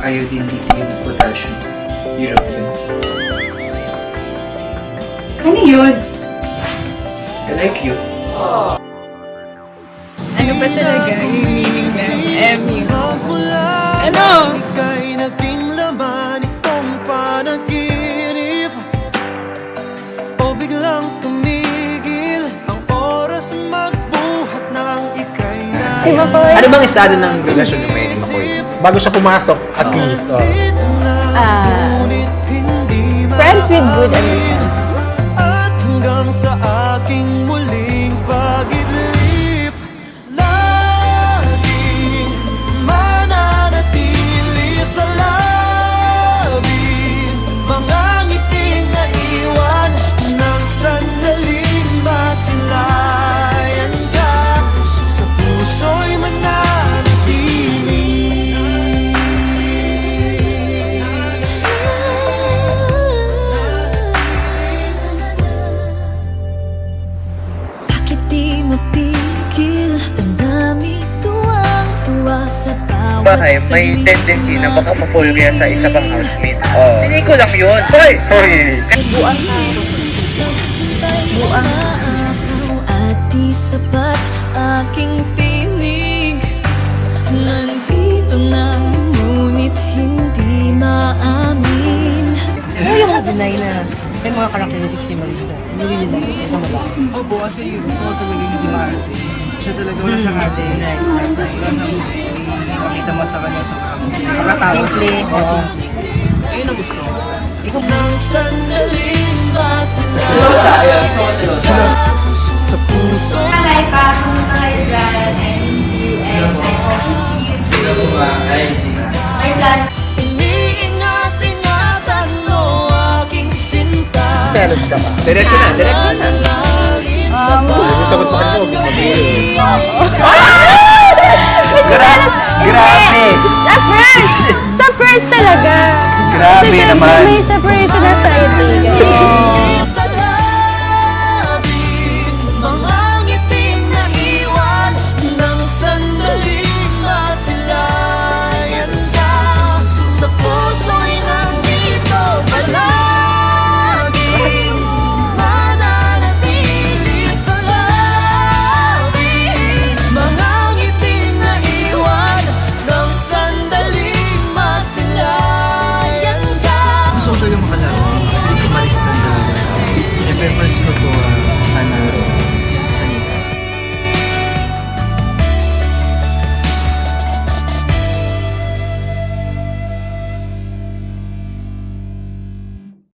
iodine, lithium, potassium. Hirap yun. Ano yun? I like you. Ano ba talaga yung meaning ng MU? Ano? Ika'y naging laman itong panaginip, o biglang tumigil ang oras magbuhat ng ika'y Si Makoy? Ano bang estado ng relasyon ng May ni Makoy? Bago siya pumasok, at least. Friends with good understanding. At hanggang sa aking muling pag-idlip, laging mananatili sa labi mga ngiting naiwan ng sandaling masilayan ka sa puso'y mananatili. Bakit di mapigil? Damdamin tuwang-tuwa sa bawat Bahay, may tendency na baka ma-fall kaya sa isa pang housemate. Siniko lang yun. Hoy! buang at di sapat aking tinig. Nandito na, ngunit hindi maamin. Ano yung deny na may mga characteristics si Marista? Hindi rin nila sa mala. Opo, kasi yun. Gusto ko talaga hindi maarte. Siya talaga wala siyang arte. Wala nang makita mo sa kanya sa pagkatao. Simple. Simple. Ayun ang gusto ko sa Ikaw Nang sandaling masilayan Sa puso Hi, Pa. Kumusta kayo dyan? And I hope to see you soon. My plan. Iniingat-ingatan mo aking sinta. Selos ka ba? Diretso na, diretso na. Lalangin sa Yung sagot pa kasi huwag mag-iiri. Grabe! Sa first! Sa first talaga! Grabe Kasi syempre naman. may separation anxiety. Ganun.